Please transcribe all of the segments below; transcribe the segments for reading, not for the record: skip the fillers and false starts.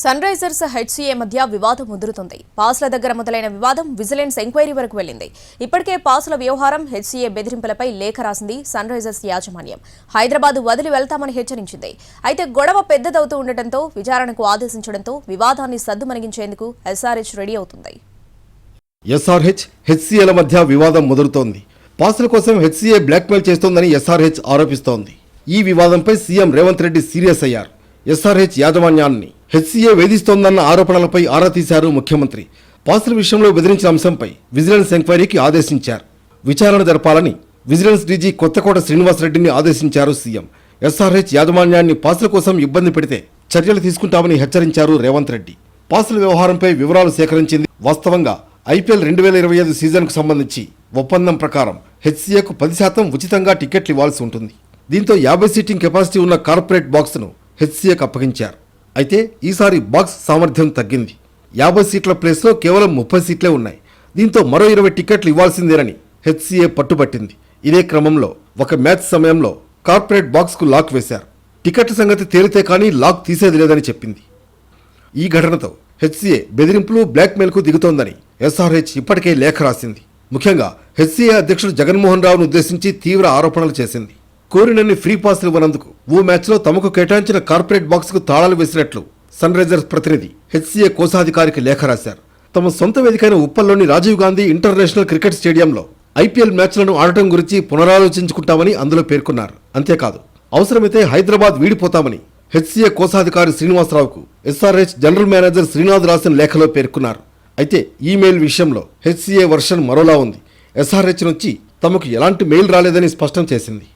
Sun Risers HCA మధ్య వివాదం ముదురుతుంది. పాస్ల దగ్గర మొదలైన వివాదం విజిలెన్స్ ఎంక్వైరీ వరకు వెళ్లింది. ఇప్పటికే పాస్ల వ్యవహారం హెచ్సీఏ బెదిరింపులపై లేఖ రాసింది సన్ రైజర్స్ యాజమాన్యం. హైదరాబాద్ వదిలి వెళ్తామని హెచ్చరించింది. అయితే గొడవ పెద్దదవుతూ ఉండటంతో విచారణకు ఆదేశించడంతో వివాదాన్ని సద్దుమణిగించేందుకు ఎస్ఆర్హెచ్ రెడీ అవుతుంది. ఎస్ఆర్హెచ్ హెచ్సీఏల మధ్య వివాదం ముదురుతోంది. పాస్ల కోసం హెచ్సీఏ బ్లాక్మెయిల్ చేస్తోందని ఎస్ఆర్హెచ్ ఆరోపిస్తోంది. ఈ వివాదంపై సీఎం రేవంత్ రెడ్డి సీరియస్ అయ్యారు. ఎస్ఆర్హెచ్ యాజమాన్యాన్ని హెచ్సీఏ వేధిస్తోందన్న ఆరోపణలపై ఆరా తీశారు ముఖ్యమంత్రి. పాస్ల విషయంలో బెదిరించిన అంశంపై విజిలెన్స్ ఎంక్వైరీకి ఆదేశించారు. విచారణ జరపాలని విజిలెన్స్ డీజీ కొత్తకోట శ్రీనివాసరెడ్డిని ఆదేశించారు సీఎం. ఎస్ఆర్హెచ్ యాజమాన్యాన్ని పాస్ల కోసం ఇబ్బంది పెడితే చర్యలు తీసుకుంటామని హెచ్చరించారు రేవంత్ రెడ్డి. పాస్ల వ్యవహారంపై వివరాలు సేకరించింది. వాస్తవంగా ఐపీఎల్ 2025 సీజన్కు సంబంధించి ఒప్పందం ప్రకారం హెచ్సీఏకు 10% ఉచితంగా టికెట్లు ఇవ్వాల్సి ఉంటుంది. దీంతో 50 సీటింగ్ కెపాసిటీ ఉన్న కార్పొరేట్ బాక్స్ను హెచ్సీఏకు అప్పగించారు. అయితే ఈసారి బాక్స్ సామర్థ్యం తగ్గింది. 50 సీట్ల ప్లేస్లో కేవలం 30 సీట్లే ఉన్నాయి. దీంతో మరో 20 టికెట్లు ఇవ్వాల్సిందేనని హెచ్సీఏ పట్టుబట్టింది. ఇదే క్రమంలో ఒక మ్యాచ్ సమయంలో కార్పొరేట్ బాక్స్కు లాక్ వేశారు. టికెట్ల సంగతి తేలితే కానీ లాక్ తీసేది లేదని చెప్పింది. ఈ ఘటనతో హెచ్సీఏ బెదిరింపులు బ్లాక్మెయిల్కు దిగుతోందని ఎస్ఆర్హెచ్ ఇప్పటికే లేఖ రాసింది. ముఖ్యంగా హెచ్సీఏ అధ్యక్షుడు జగన్మోహన్ రావును ఉద్దేశించి తీవ్ర ఆరోపణలు చేసింది. కోరినన్ని ఫ్రీ పాస్లు ఇవ్వనందుకు ఓ మ్యాచ్లో తమకు కేటాయించిన కార్పొరేట్ బాక్స్కు తాళాలు వేసినట్లు సన్ రైజర్స్ ప్రతినిధి హెచ్సీఏ కోశాధికారికి లేఖ రాశారు. తమ సొంత వేదికైన ఉప్పల్లోని రాజీవ్ గాంధీ ఇంటర్నేషనల్ క్రికెట్ స్టేడియంలో ఐపీఎల్ మ్యాచ్లను ఆడటం గురించి పునరాలోచించుకుంటామని అందులో పేర్కొన్నారు. అంతేకాదు అవసరమైతే హైదరాబాద్ వీడిపోతామని హెచ్సీఏ కోశాధికారి శ్రీనివాసరావుకు ఎస్ఆర్హెచ్ జనరల్ మేనేజర్ శ్రీనాథ్ రాసిన లేఖలో పేర్కొన్నారు. అయితే ఈ మెయిల్ విషయంలో హెచ్సీఏ వర్షన్ మరోలా ఉంది. ఎస్ఆర్హెచ్ నుంచి తమకు ఎలాంటి మెయిల్ రాలేదని స్పష్టం చేసింది.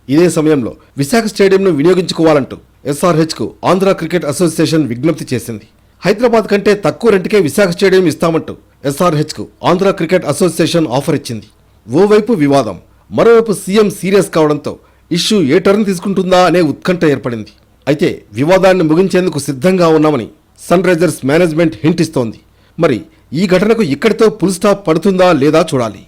ఇదే సమయంలో విశాఖ స్టేడియంను వినియోగించుకోవాలంటూ ఎస్ఆర్హెచ్కు ఆంధ్ర క్రికెట్ అసోసియేషన్ విజ్ఞప్తి చేసింది. హైదరాబాద్ కంటే తక్కువ రెంట్కే విశాఖ స్టేడియం ఇస్తామంటూ ఎస్ఆర్హెచ్కు ఆంధ్ర క్రికెట్ అసోసియేషన్ ఆఫర్ ఇచ్చింది. ఓవైపు వివాదం, మరోవైపు సీఎం సీరియస్ కావడంతో ఇష్యూ ఏ టర్న్ తీసుకుంటుందా అనే ఉత్కంఠ ఏర్పడింది. అయితే వివాదాన్ని ముగించేందుకు సిద్ధంగా ఉన్నామని సన్ రైజర్స్ మేనేజ్మెంట్ హింట్ ఇస్తోంది. మరి ఈ ఘటనకు ఇక్కడితో ఫుల్ స్టాప్ పడుతుందా లేదా చూడాలి.